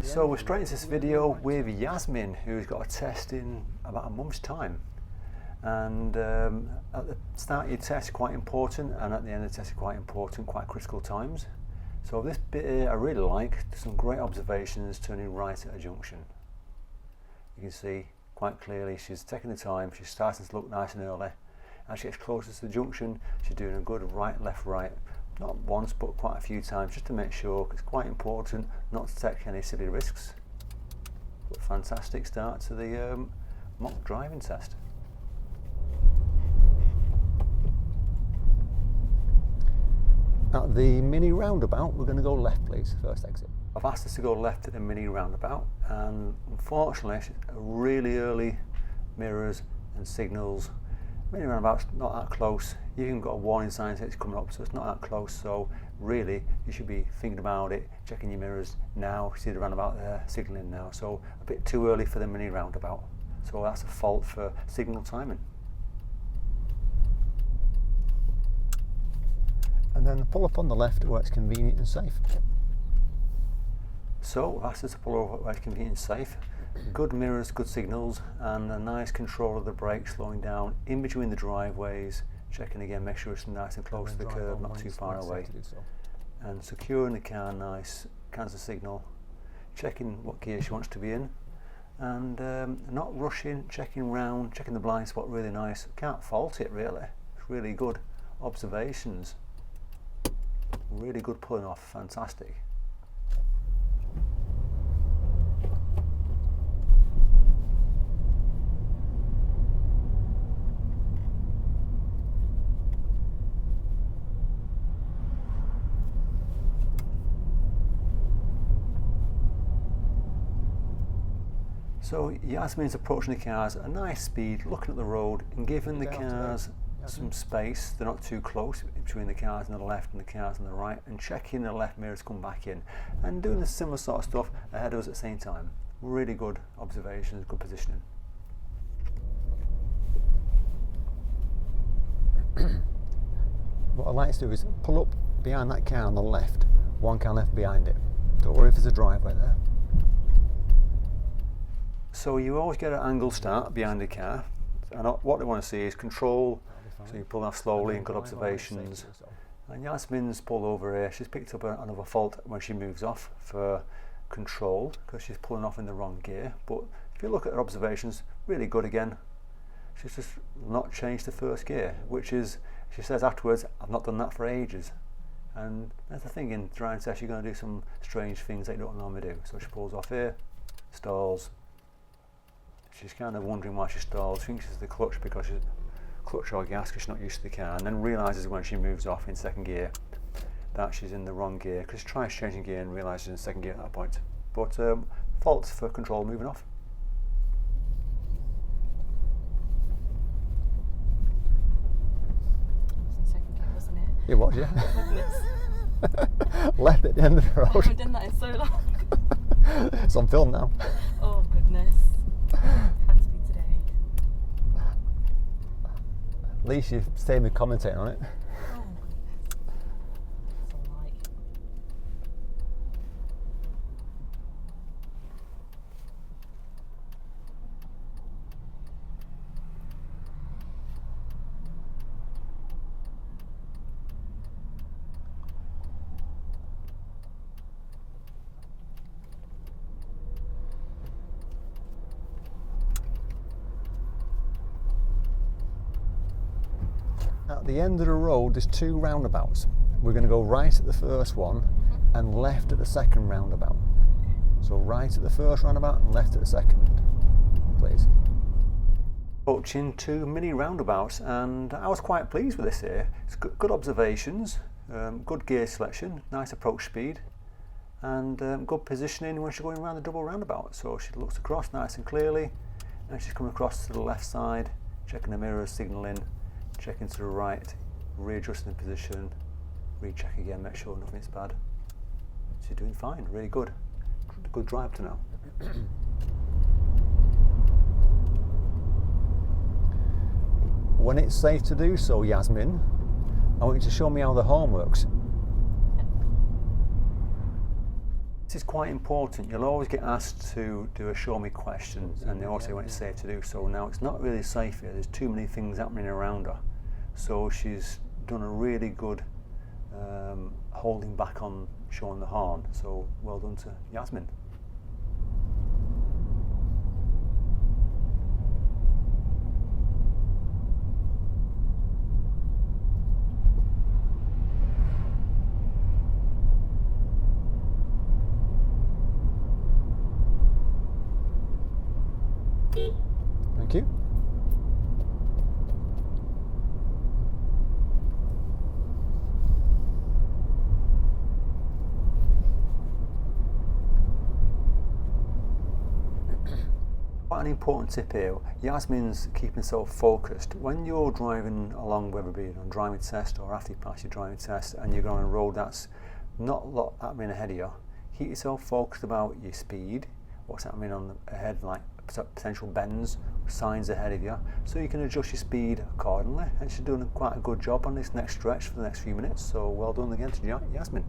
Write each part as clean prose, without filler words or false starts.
So we're straight into this video with Yasmine, who's got a test in about a month's time. And at the start of your test is quite important, and at the end of the test is quite important, quite critical times. So this bit here I really like. Some great observations turning right at a junction. You can see quite clearly she's taking the time, she's starting to look nice and early. As she gets closer to the junction, she's doing a good right, left, right. Not once, but quite a few times, just to make sure. It's quite important not to take any silly risks. But fantastic start to the mock driving test. At the mini roundabout, we're going to go left, please, first exit. I've asked us to go left at the mini roundabout, and unfortunately, really early mirrors and signals. Mini roundabout's not that close. You even got a warning sign saying it's coming up, so it's not that close. So really, you should be thinking about it, checking your mirrors now. See the roundabout there, signalling now. So a bit too early for the mini roundabout. So that's a fault for signal timing. And then pull up on the left where it's convenient and safe. So I've asked us to pull over where it's convenient and safe. Good mirrors, good signals, and a nice control of the brake, slowing down in between the driveways, checking again, make sure it's nice and close to the curb, not too far away. And securing the car nice, cancel signal, checking what gear she wants to be in, and not rushing, checking round, checking the blind spot really nice. Can't fault it really, it's really good observations. Really good pulling off, fantastic. So Yasmine's approaching the cars at a nice speed, looking at the road and giving the cars some space. They're not too close between the cars on the left and the cars on the right, and checking the left mirrors come back in and doing the similar sort of stuff ahead of us at the same time. Really good observations, good positioning. What I like to do is pull up behind that car on the left, one car left behind it. Don't worry if there's a driveway there. So you always get an angle start behind the car, and what they want to see is control. So you pull off slowly and good observations. And Yasmine's pulled over here. She's picked up another fault when she moves off for control, because she's pulling off in the wrong gear. But if you look at her observations, really good again. She's just not changed the first gear, which is, she says afterwards, I've not done that for ages. And that's the thing in driving test, you're going to do some strange things that you don't normally do. So she pulls off here, stalls. She's kind of wondering why she stalls. She thinks it's the clutch, because she's clutch or gas, because she's not used to the car, and then realises when she moves off in second gear that she's in the wrong gear, because she tries changing gear and realises she's in second gear at that point. But faults for control moving off. Second gear, wasn't it? It was, yeah. Left at the end of the road. I haven't done that in so long. It's on film now. Oh goodness. Had to be today. At least you've stayed with commentating on it. Oh goodness. It's alright. At the end of the road, there's two roundabouts. We're going to go right at the first one and left at the second roundabout. So right at the first roundabout and left at the second, please. Approaching two mini roundabouts, and I was quite pleased with this here. It's good observations, good gear selection, nice approach speed, and good positioning when she's going around the double roundabout. So she looks across nice and clearly, and she's coming across to the left side, checking the mirrors, signalling, checking to the right, readjusting the position, recheck again, make sure nothing's bad. She's doing fine, really good. Good drive to now. When it's safe to do so, Yasmine, I want you to show me how the horn works. This is quite important. You'll always get asked to do a show me question, and they also when it's safe to do so. Now, it's not really safe here. There's too many things happening around her. So she's done a really good holding back on showing the horn. So well done to Yasmine. Thank you. Quite an important tip here, Yasmine's keeping herself focused. When you're driving along, whether it be on driving test or after you pass your driving test and you're going on a road that's not a lot happening ahead of you, keep yourself focused about your speed, what's happening on ahead, like potential bends, signs ahead of you, so you can adjust your speed accordingly. And she's doing quite a good job on this next stretch for the next few minutes, so well done again to Yasmine.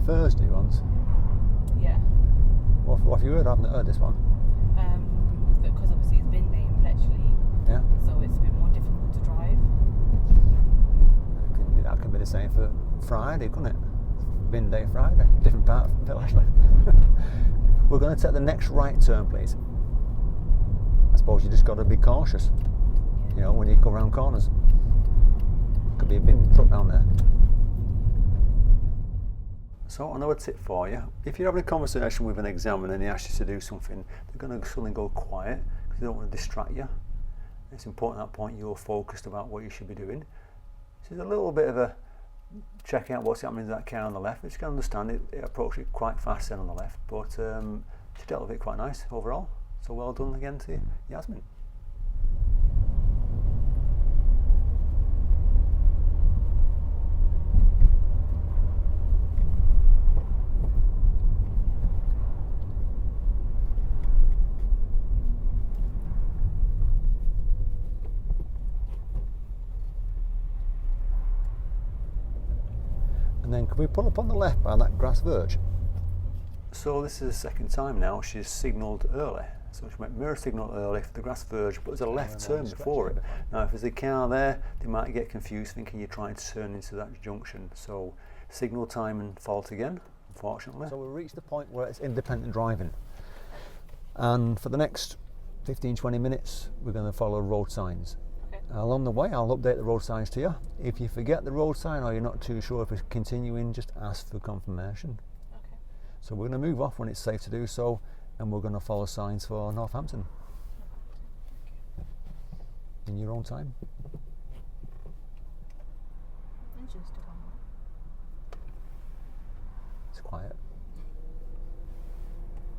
Thursday ones? Yeah. What have you heard? I haven't heard this one. Because obviously it's bin day in Bletchley. Yeah. So it's a bit more difficult to drive. That could be the same for Friday, couldn't it? Bin day Friday, different part of Bletchley. We're going to take the next right turn, please. I suppose you just got to be cautious. Yeah. You know, when you go around corners. Could be a bin truck down there. So another tip for you, if you're having a conversation with an examiner and they ask you to do something, they're going to suddenly go quiet because they don't want to distract you. It's important at that point you're focused about what you should be doing. This is a little bit of a checking out what's happening to that car on the left, which you can understand it approached it quite fast then on the left, but she dealt with it quite nice overall. So well done again to Yasmine. And then can we pull up on the left by that grass verge? So this is the second time now she's signalled early. So she went mirror signal early for the grass verge, but there's a left turn before it. Now if there's a car there, they might get confused thinking you're trying to turn into that junction. So signal time and fault again, unfortunately. So we've reached the point where it's independent driving. And for the next 15-20 minutes, we're going to follow road signs. Along the way, I'll update the road signs to you. If you forget the road sign or you're not too sure if it's continuing, just ask for confirmation. Okay. So we're going to move off when it's safe to do so, and we're going to follow signs for Northampton. In your own time. It's quiet.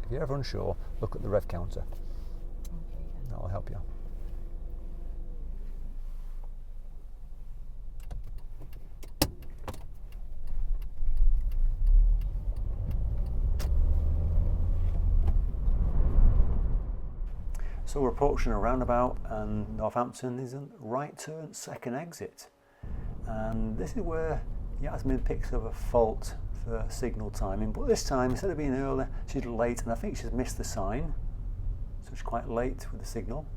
If you're ever unsure, look at the rev counter. Okay. That'll help you. So we're approaching a roundabout, and Northampton is a right turn, second exit. And this is where Yasmine picks up a fault for signal timing, but this time instead of being early, she's late, and I think she's missed the sign. So she's quite late with the signal.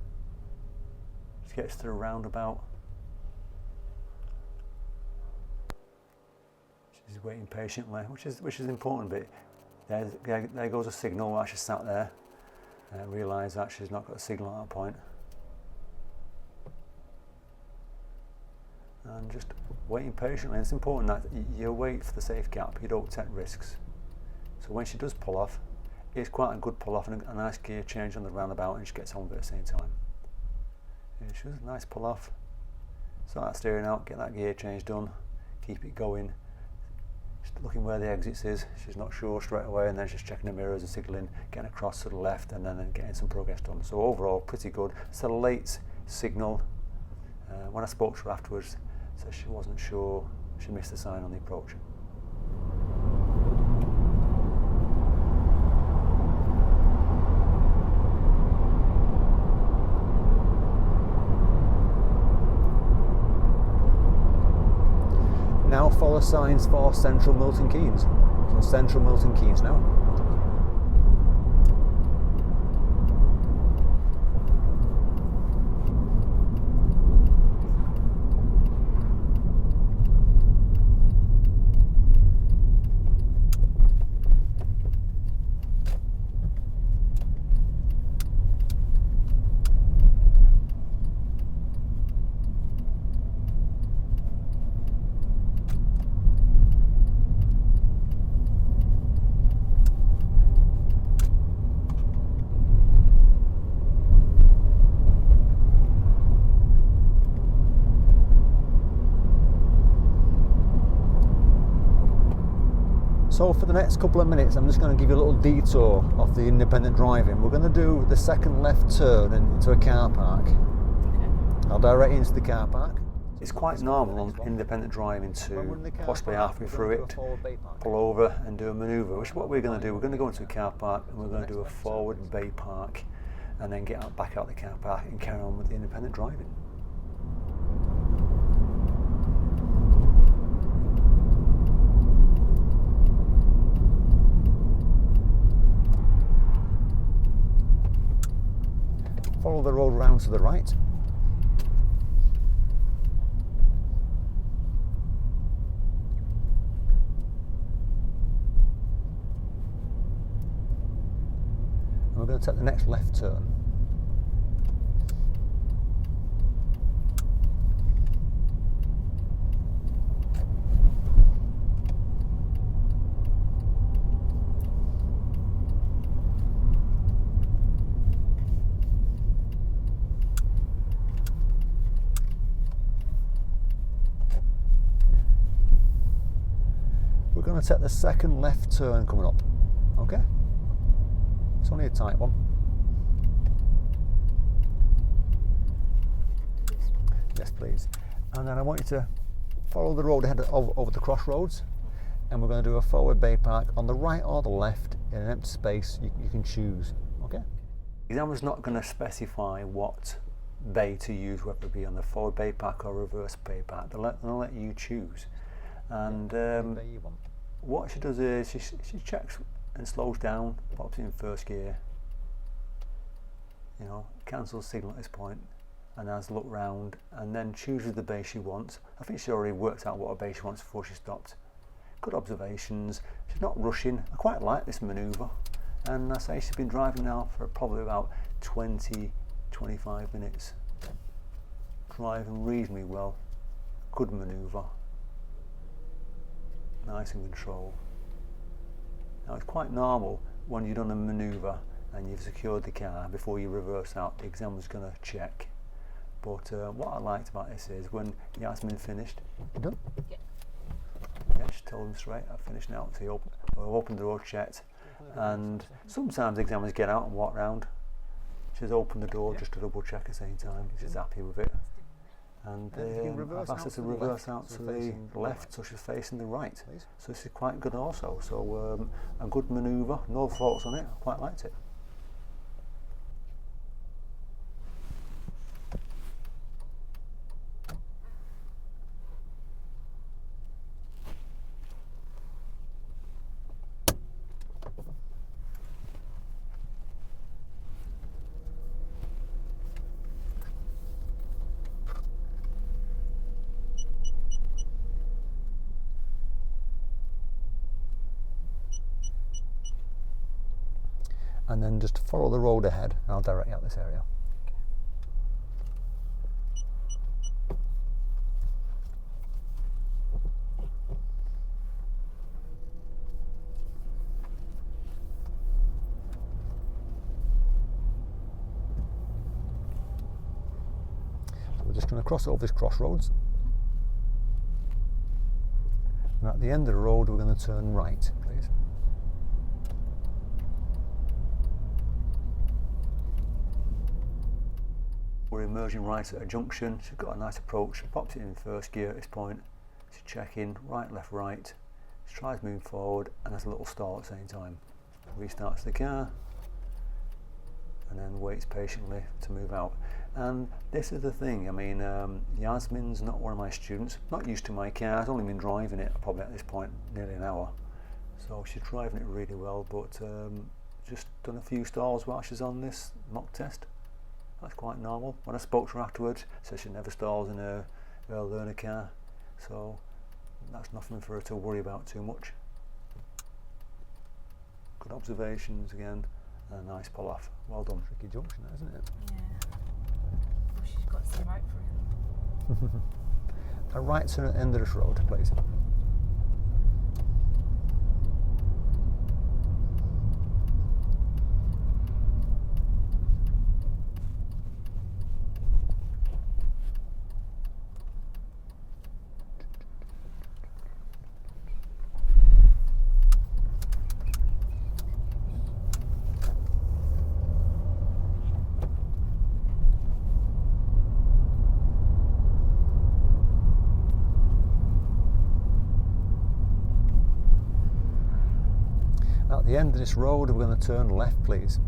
She gets to the roundabout. She's waiting patiently, which is important bit. There goes a signal while she's sat there. Realise that she's not got a signal at that point. And just waiting patiently. And it's important that you wait for the safe gap, you don't take risks. So when she does pull off, it's quite a good pull off and a nice gear change on the roundabout, and she gets on with it at the same time. Yeah, she does a nice pull off. Sort that steering out, get that gear change done, keep it going. Just looking where the exits is, she's not sure straight away, and then she's checking the mirrors and signalling, getting across to the left, and then getting some progress done. So overall, pretty good. It's a late signal. When I spoke to her afterwards, So she wasn't sure, she missed the sign on the approach. Now follow signs for Central Milton Keynes. So Central Milton Keynes now. So for the next couple of minutes, I'm just going to give you a little detour of the independent driving. We're going to do the second left turn into a car park. Okay. I'll direct you into the car park. It's quite normal on independent driving to possibly halfway through it, pull over and do a manoeuvre, which is what we're going to do. We're going to go into a car park and we're going to do a forward bay park and then get back out the car park and carry on with the independent driving. Follow the road round to the right. And we're going to take the next left turn. We're going to take the second left turn coming up, okay? It's only a tight one. Yes, please. And then I want you to follow the road ahead over the crossroads, and we're going to do a forward bay park on the right or the left in an empty space you can choose, okay? The examiner's not going to specify what bay to use, whether it be on the forward bay park or reverse bay park. They'll let you choose. And what she does is she checks and slows down, pops it in first gear, you know, cancels signal at this point, and has a look round and then chooses the bay she wants. I think she already worked out what a bay she wants before she stopped. Good observations. She's not rushing. I quite like this manoeuvre, and I say she's been driving now for probably about 20-25 minutes. Driving reasonably well. Good manoeuvre. Nice and control. Now it's quite normal when you've done a manoeuvre and you've secured the car before you reverse out, the examiner's going to check. But what I liked about this is when Yasmine finished, you done? Yeah. Yeah, she told him straight, I've finished now. So he opened the door, checked, and sometimes the examiners get out and walk round. She's opened the door just to double check at the same time. She's happy with it. And I've asked her to reverse out to the left, so she's facing the right. So this is quite good also. So a good manoeuvre, no faults on it. I quite liked it. And then just follow the road ahead, and I'll direct you out this area. So we're just going to cross over this crossroads. And at the end of the road, we're going to turn right, please. We're we're emerging right at a junction. She's got a nice approach. She pops it in first gear at this point. She's checking right, left, right. She tries moving forward and has a little stall at the same time. Restarts the car and then waits patiently to move out. And this is the thing, I mean, Yasmine's not one of my students, not used to my car. I've only been driving it probably at this point nearly an hour. So she's driving it really well, but just done a few stalls while she's on this mock test. That's quite normal. When I spoke to her afterwards, she said she never stalls in her learner car. So that's nothing for her to worry about too much. Good observations again, and a nice pull off. Well done. Tricky junction, isn't it? Yeah. Well, she's got some right for him. A right turn at the end of this road, please. At the end of this road, we're going to turn left, please.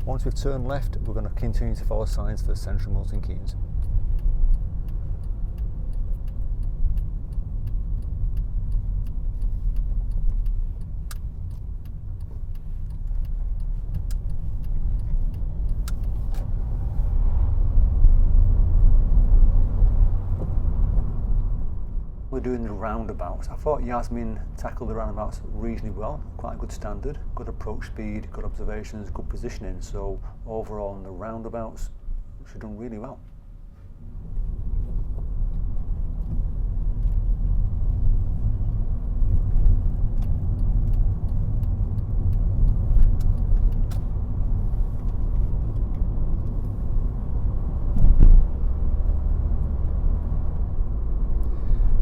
Once we've turned left, we're going to continue to follow signs for Central Milton Keynes. We're doing the roundabouts. I thought Yasmine tackled the roundabouts reasonably well, quite a good standard, good approach speed, good observations, good positioning. So overall on the roundabouts, she's done really well.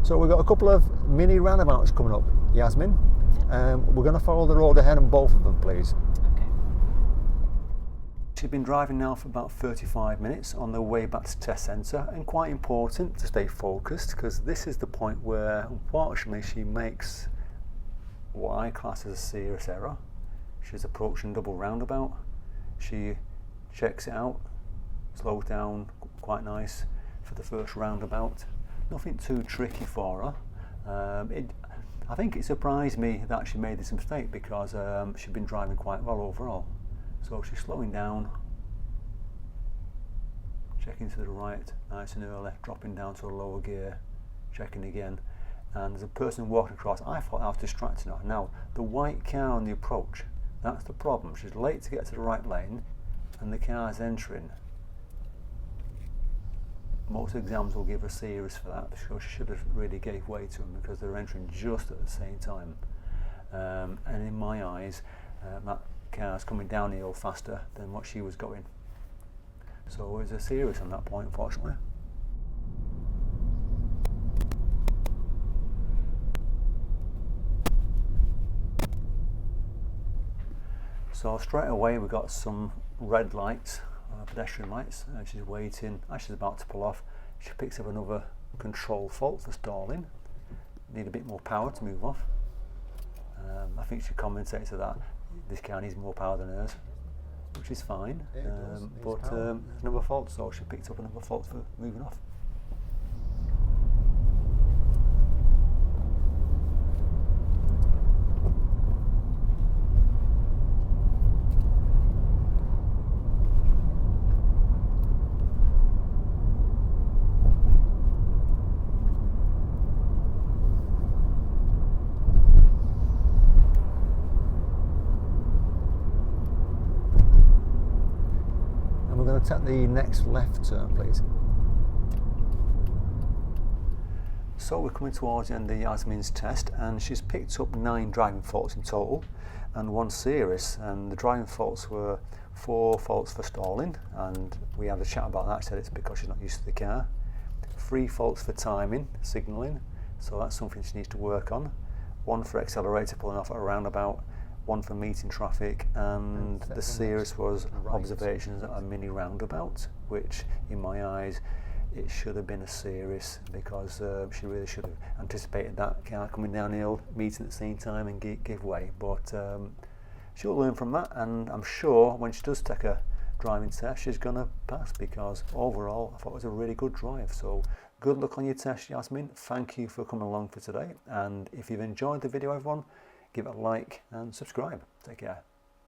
So we've got a couple of mini roundabouts coming up, Yasmine. We're going to follow the road ahead on both of them, please. Okay. She's been driving now for about 35 minutes on the way back to test centre, and quite important to stay focused because this is the point where unfortunately she makes what I class as a serious error. She's approaching double roundabout. She checks it out, slows down, quite nice for the first roundabout. Nothing too tricky for her. I think it surprised me that she made this mistake because she'd been driving quite well overall. So she's slowing down, checking to the right, nice and early, dropping down to a lower gear, checking again. And there's a person walking across. I thought I was distracting her. Now, the white car on the approach, that's the problem. She's late to get to the right lane and the car's entering. Most exams will give a series for that, so she should have really gave way to them because they're entering just at the same time. And in my eyes, that car's coming down the hill faster than what she was going. So it was a series on that point, unfortunately. So straight away we got some red lights. Pedestrian lights. She's waiting. As she's about to pull off, she picks up another control fault for stalling. Need a bit more power to move off. I think she commentates to that. This car needs more power than hers, which is fine. But another fault, so she picked up another fault for moving off. Take the next left turn, please. So we're coming towards the end of Yasmine's test, and she's picked up 9 driving faults in total and 1 serious, and the driving faults were 4 faults for stalling, and we had a chat about that. She said it's because she's not used to the car. 3 faults for timing, signalling, so that's something she needs to work on. 1 for accelerator, pulling off at a roundabout. one for meeting traffic, and the Cirrus was observations at a mini roundabout, which in my eyes it should have been a Cirrus, because she really should have anticipated that car coming downhill, meeting at the same time and give way. But she'll learn from that, and I'm sure when she does take a driving test she's going to pass, because overall I thought it was a really good drive. So good luck on your test, Yasmine. Thank you for coming along for today, and if you've enjoyed the video, everyone, give it a like and subscribe. Take care.